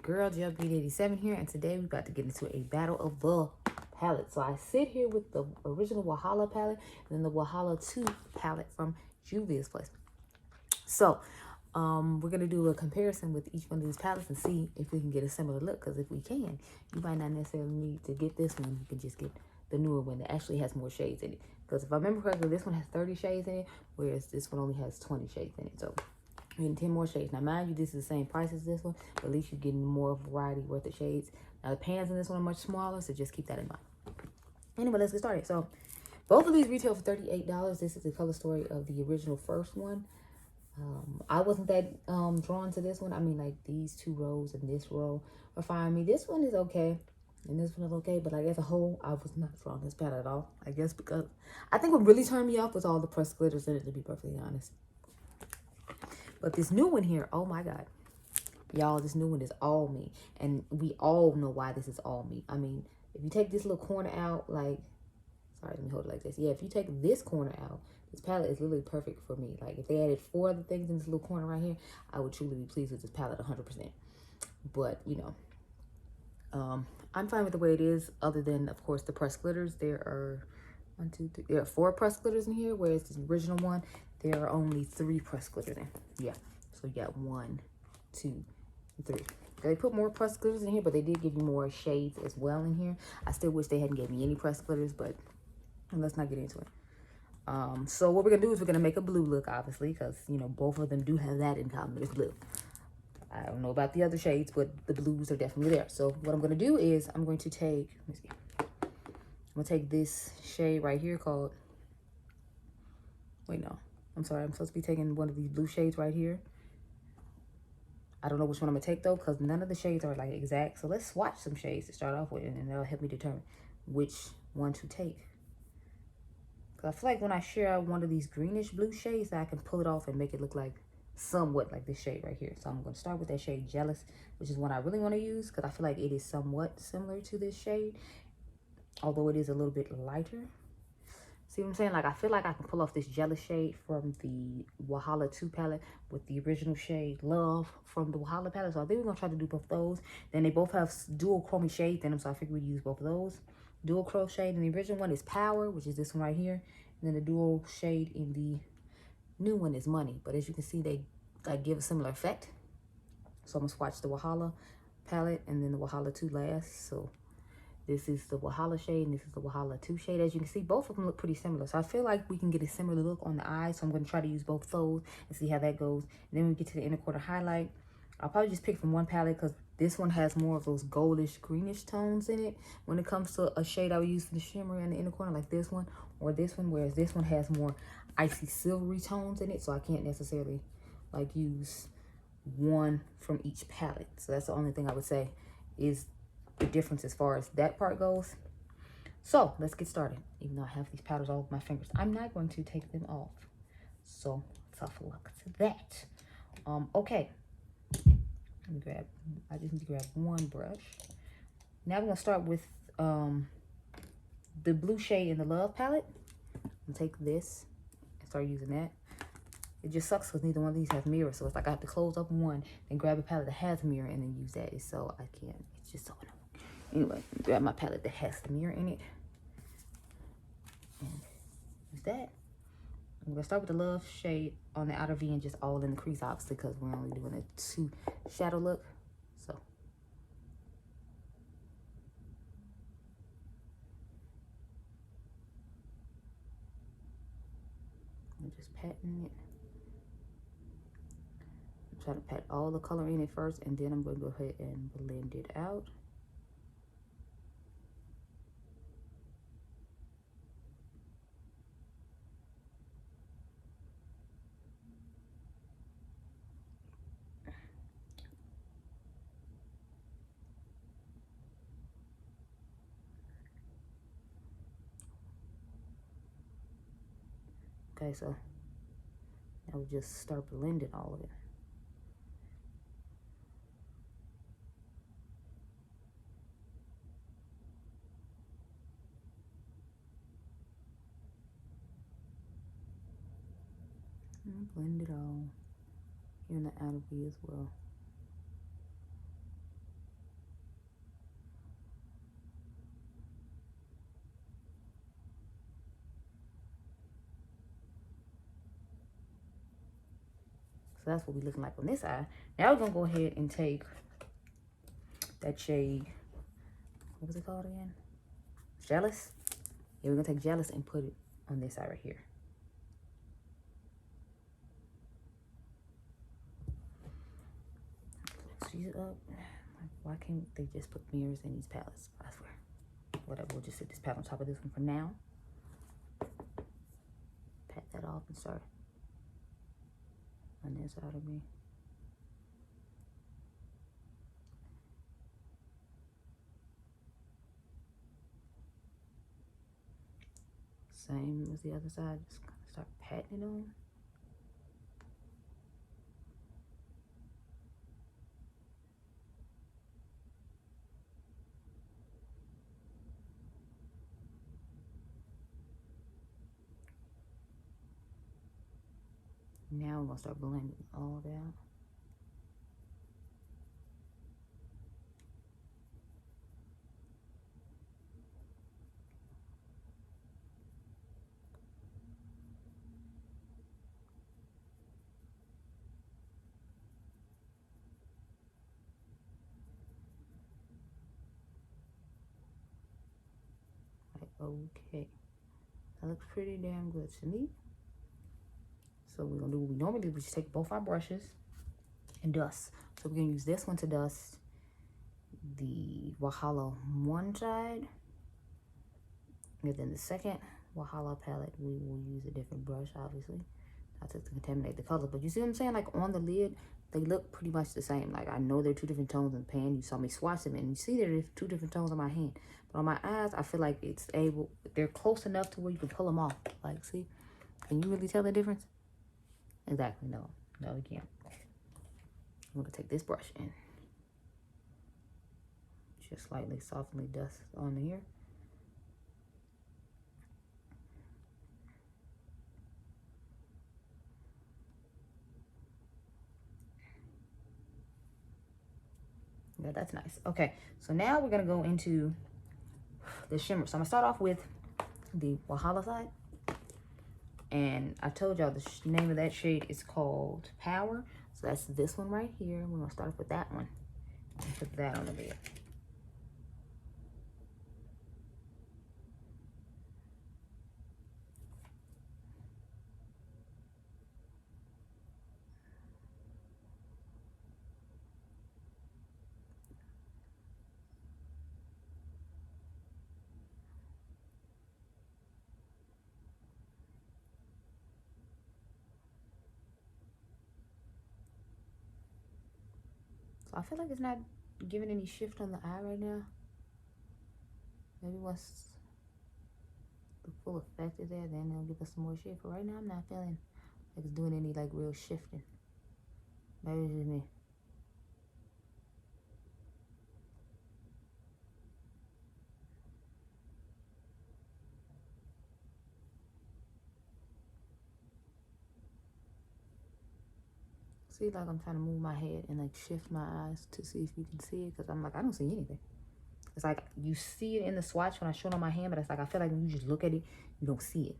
girl, Juvia87 here, and today we're about to get into a battle of the palette. So I sit here with the original Wahala palette and then the Wahala 2 palette from Juvia's place. So we're going to do a comparison with each one of these palettes and see if we can get a similar look. Because if we can, you might not necessarily need to get this one. You can just get the newer one that actually has more shades in it. Because if I remember correctly, this one has 30 shades in it, whereas this one only has 20 shades in it. So you're getting 10 more shades. Now, mind you, this is the same price as this one, but at least you're getting more variety worth of shades. Now, the pans in this one are much smaller, so just keep that in mind. Anyway, let's get started. So both of these retail for $38. This is the color story of the original first one. I wasn't that drawn to this one. I mean, like, these two rows and this row are fine. I mean, this one is okay and this one is okay, but like as a whole, I was not drawn to this palette at all. I guess because I think what really turned me off was all the pressed glitters in it, to be perfectly honest. But this new one here, oh my God, y'all, this new one is all me, and we all know why this is all me. I mean, if you take this little corner out, like, sorry, let me hold it like this. Yeah, if you take this corner out, this palette is literally perfect for me. Like, if they added 4 other things in this little corner right here, I would truly be pleased with this palette 100%. But, you know, I'm fine with the way it is, other than, of course, the pressed glitters. There are 1, 2, 3. There are 4 pressed glitters in here, whereas the original one, there are only 3 pressed glitters in. Yeah, so you got 1, 2, 3. They put more pressed glitters in here, but they did give you more shades as well in here. I still wish they hadn't given me any pressed glitters, but let's not get into it. So what we're gonna do is we're gonna make a blue look, obviously, because, you know, both of them do have that in common. It's blue. I don't know about the other shades, but the blues are definitely there. So what I'm gonna do is I'm going to take, let me see. I'm gonna take this shade right here called, wait, no, I'm sorry. I'm supposed to be taking one of these blue shades right here. I don't know which one I'm gonna take though, because none of the shades are like exact. So let's swatch some shades to start off with, and then that'll help me determine which one to take. Because I feel like when I share out one of these greenish blue shades, I can pull it off and make it look like somewhat like this shade right here. So I'm gonna start with that shade Jealous, which is one I really want to use because I feel like it is somewhat similar to this shade, although it is a little bit lighter. See what I'm saying? Like, I feel like I can pull off this Jealous shade from the Wahala 2 palette with the original shade Love from the Wahala palette. So I think we're going to try to do both those. Then they both have dual chromey shades in them, so I figured we'd use both of those. Dual chrome shade in the original one is Power, which is this one right here. And then the dual shade in the new one is Money. But as you can see, they like give a similar effect. So I'm going to swatch the Wahala palette and then the Wahala 2 last. So this is the Wahala shade, and this is the Wahala 2 shade. As you can see, both of them look pretty similar. So I feel like we can get a similar look on the eyes. So I'm going to try to use both those and see how that goes. And then when we get to the inner quarter highlight, I'll probably just pick from one palette because this one has more of those goldish, greenish tones in it. When it comes to a shade I would use for the shimmer in the inner corner, like this one or this one, whereas this one has more icy silvery tones in it. So I can't necessarily like use one from each palette. So that's the only thing I would say is the difference as far as that part goes. So let's get started. Even though I have these powders all over my fingers, I'm not going to take them off. So tough luck to that. Okay. I just need to grab one brush. Now we're gonna start with the blue shade in the Love palette. I'm gonna take this and start using that. It just sucks because neither one of these has mirrors. So it's like I have to close up one, then grab a palette that has a mirror and then use that. So I can't. It's just so annoying. Anyway, grab my palette that has the mirror in it. And use that. I'm going to start with the Love shade on the outer V and just all in the crease, obviously, because we're only doing a 2 shadow look. So. I'm just patting it. I'm trying to pat all the color in it first, and then I'm going to go ahead and blend it out. Okay, so now we just start blending all of it. And blend it all here in the outer V as well. So that's what we're looking like on this eye. Now we're going to go ahead and take that shade, what was it called again? Jealous? Yeah, we're going to take Jealous and put it on this eye right here. She's up. Like, why can't they just put mirrors in these palettes? I swear. Whatever, we'll just set this palette on top of this one for now. Pat that off and start on this side of me. Same as the other side, just kind of start patting it on. Now we're gonna start blending all that out. Okay, that looks pretty damn good to me. So we're gonna do what we normally do, we just take both our brushes and dust. So we're gonna use this one to dust the Wahala one side, and then the second Wahala palette we will use a different brush, obviously, not to contaminate the color. But you see what I'm saying? Like on the lid, they look pretty much the same. Like I know they're two different tones in the pan. You saw me swatch them, and you see there's two different tones on my hand. But on my eyes, I feel like they're close enough to where you can pull them off. Like, see, can you really tell the difference? Exactly, no, you can't. I'm gonna take this brush and just lightly, softly dust on here. Yeah, that's nice. Okay, so now we're gonna go into the shimmer. So I'm gonna start off with the Wahala side. And I told y'all the name of that shade is called Power. So that's this one right here. We're gonna start off with that one and put that on the lid. So I feel like it's not giving any shift on the eye right now. Maybe once the full effect is there, then it'll give us some more shift. But right now, I'm not feeling like it's doing any like real shifting. Maybe it's just me. See, like I'm trying to move my head and like shift my eyes to see if you can see it, because I'm like, I don't see anything. It's like you see it in the swatch when I show it on my hand, but it's like I feel like when you just look at it, you don't see it.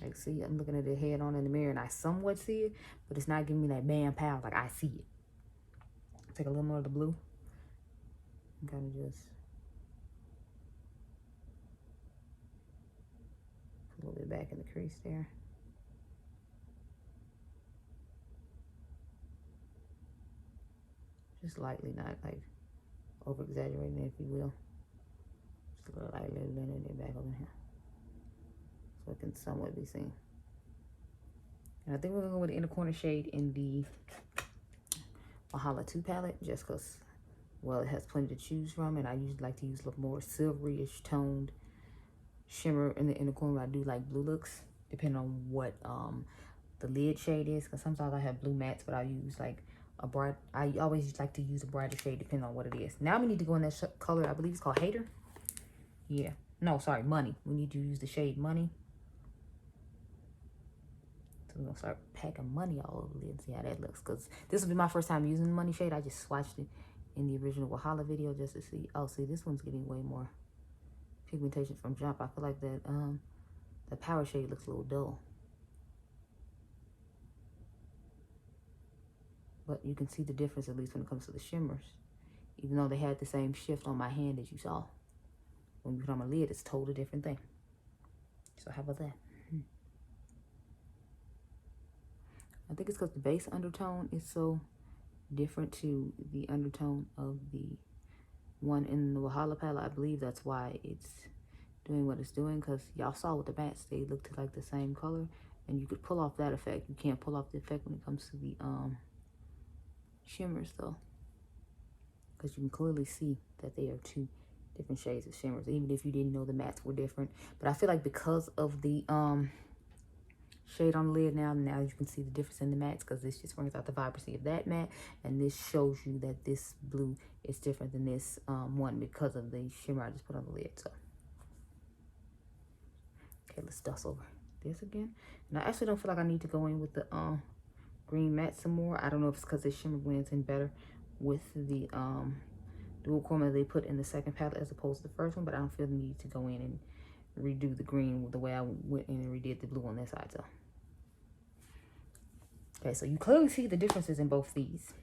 Like, see, I'm looking at the head on in the mirror and I somewhat see it, but it's not giving me that bam pow. Like I see it. Take a little more of the blue and kind of just put a little bit back in the crease there. Just lightly, not like over exaggerating it, if you will. Just a little lightly blending it back over here, so it can somewhat be seen. And I think we're gonna go with the inner corner shade in the Wahala 2 palette, just because, well, it has plenty to choose from, and I usually like to use a little more silvery-ish toned shimmer in the inner corner. I do like blue looks, depending on what the lid shade is, because sometimes I have blue mattes, but I use like a bright, I always like to use a brighter shade depending on what it is. Now we need to go in that color, I believe it's called Hater. Yeah, no, sorry, Money. We need to use the shade Money. So we're gonna start packing Money all over the lid and see how that looks, because this will be my first time using the Money shade. I just swatched it in the original Wahala video just to see. Oh, see, this one's getting way more pigmentation from jump. I feel like that the Power shade looks a little dull. But you can see the difference, at least when it comes to the shimmers. Even though they had the same shift on my hand as you saw. When you put on my lid, it's a totally different thing. So how about that? I think it's because the base undertone is so different to the undertone of the one in the Wahala palette. I believe that's why it's doing what it's doing, because y'all saw with the mattes, they looked like the same color, and you could pull off that effect. You can't pull off the effect when it comes to the shimmers though, because you can clearly see that they are two different shades of shimmers, even if you didn't know the mattes were different. But I feel like because of the shade on the lid now you can see the difference in the mattes, because this just brings out the vibrancy of that matte, and this shows you that this blue is different than this one because of the shimmer I just put on the lid. So okay, let's dust over this again. And I actually don't feel like I need to go in with the green matte some more. I don't know if it's because the shimmer blends in better with the dual chroma they put in the second palette as opposed to the first one, but I don't feel the need to go in and redo the green the way I went in and redid the blue on this side. So okay, so you clearly see the differences in both these,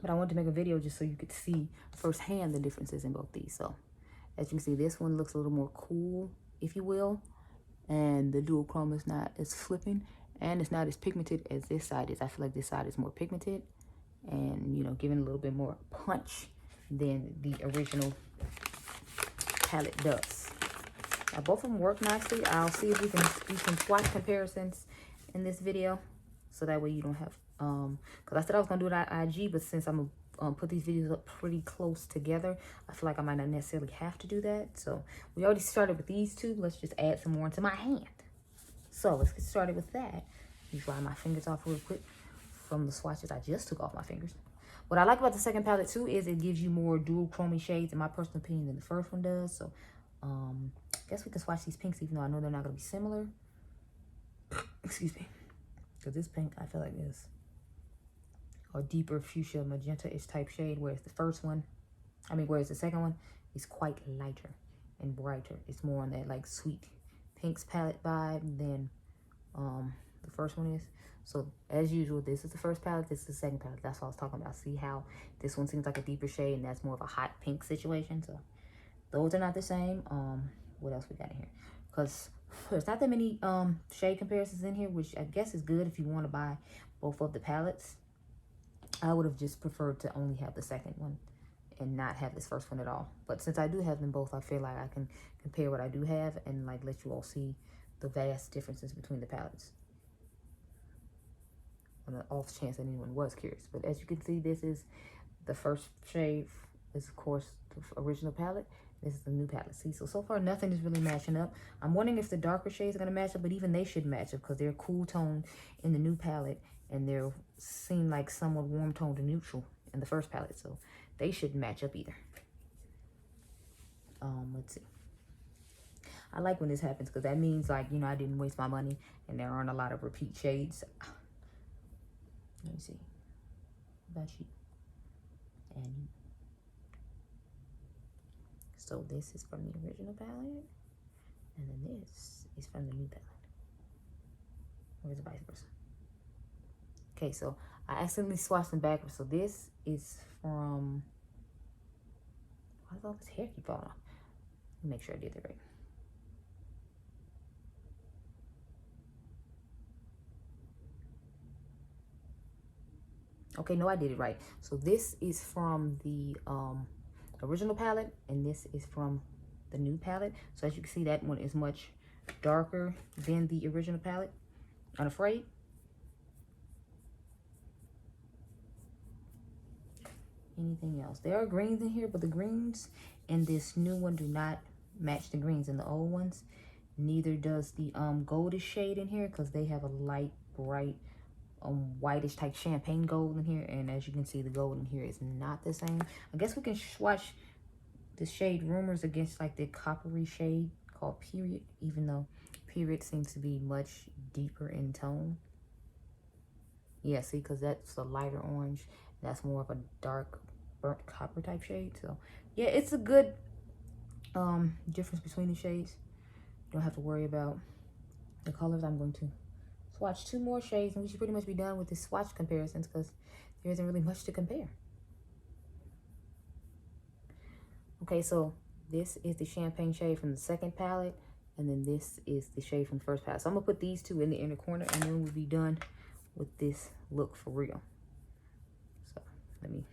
but I wanted to make a video just so you could see firsthand the differences in both these. So as you can see, this one looks a little more cool, if you will, and the dual chroma is not as flipping, and it's not as pigmented as this side is. I feel like this side is more pigmented and, you know, giving a little bit more punch than the original palette does. Now both of them work nicely. I'll see if we can do some swatch comparisons in this video, so that way you don't have because I said I was gonna do it on IG, but since I'm gonna put these videos up pretty close together, I feel like I might not necessarily have to do that. So we already started with these two. Let's just add some more into my hand. So let's get started with that. Let me dry my fingers off real quick from the swatches I just took off my fingers. What I like about the second palette too is it gives you more dual chroma shades, in my personal opinion, than the first one does. So I guess we can swatch these pinks, even though I know they're not gonna be similar. Excuse me. Because this pink, I feel like, is a deeper fuchsia magenta-ish type shade, whereas the second one is quite lighter and brighter. It's more on that like sweet pinks palette vibe than the first one is. So as usual, this is the first palette, this is the second palette. That's what I was talking about. See how this one seems like a deeper shade, and that's more of a hot pink situation. So those are not the same. What else we got in here? Because there's not that many shade comparisons in here, which I guess is good if you want to buy both of the palettes. I would have just preferred to only have the second one and not have this first one at all. But since I do have them both, I feel like I can compare what I do have and like let you all see the vast differences between the palettes, on the off chance that anyone was curious. But as you can see, this is the first shade, is of course the original palette. This is the new palette. See, so far nothing is really matching up. I'm wondering if the darker shades are going to match up, but even they should match up because they're cool tone in the new palette, and they're seem like somewhat warm tone to neutral in the first palette. So they shouldn't match up either. Let's see. I like when this happens because that means, like, you know, I didn't waste my money and there aren't a lot of repeat shades. Let me see. What about you? And you. So this is from the original palette, and then this is from the new palette. Or is it vice versa? Okay, so I accidentally swatched them backwards. So this is from, why does all this hair keep falling off? Let me make sure I did that right. Okay, no, I did it right. So this is from the original palette, and this is from the new palette. So as you can see, that one is much darker than the original palette. Unafraid. Anything else? There are greens in here, but the greens in this new one do not match the greens in the old ones. Neither does the goldish shade in here, because they have a light, bright, whitish type champagne gold in here, and as you can see, the gold in here is not the same. I guess we can swatch the shade Rumors against like the coppery shade called Period, even though Period seems to be much deeper in tone. Yeah, see, because that's a lighter orange, that's more of a dark burnt copper type shade. So yeah, it's a good difference between the shades. You don't have to worry about the colors. I'm going to swatch 2 more shades, and we should pretty much be done with the swatch comparisons, because there isn't really much to compare. Okay, so this is the champagne shade from the second palette, and then this is the shade from the first palette. So I'm gonna put these two in the inner corner, and then we'll be done with this look for real. So let me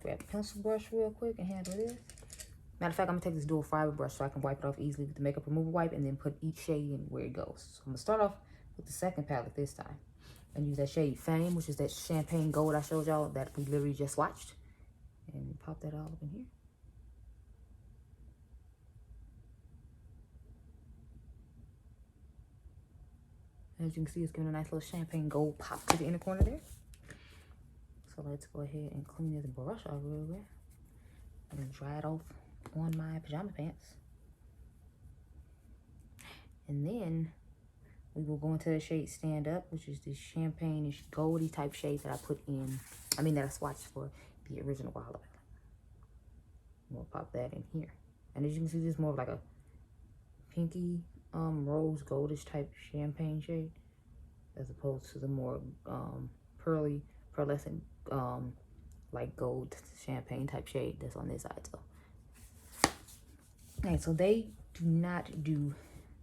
grab a pencil brush real quick and handle this. Matter of fact, I'm gonna take this dual fiber brush so I can wipe it off easily with the makeup remover wipe, and then put each shade in where it goes. So I'm gonna start off with the second palette this time, and use that shade Fame, which is that champagne gold I showed y'all that we literally just watched, and pop that all up in here. As you can see, it's giving a nice little champagne gold pop to the inner corner there. So let's go ahead and clean this brush off real quick and dry it off on my pajama pants. And then we will go into the shade Stand Up, which is this champagne-ish goldy type shade that I put in, that I swatched for the original Wahala. We'll pop that in here. And as you can see, this is more of like a pinky rose goldish type champagne shade, as opposed to the more pearlescent like gold champagne type shade that's on this side. So okay, so they do not do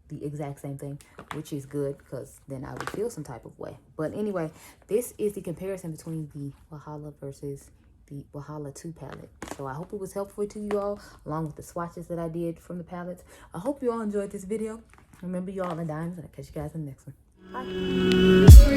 the exact same thing, which is good, because then I would feel some type of way. But anyway, this is the comparison between the Wahala versus the Wahala 2 palette. So I hope it was helpful to you all, along with the swatches that I did from the palettes. I hope you all enjoyed this video. Remember, you all are diamonds, and I'll catch you guys in the next one. Bye.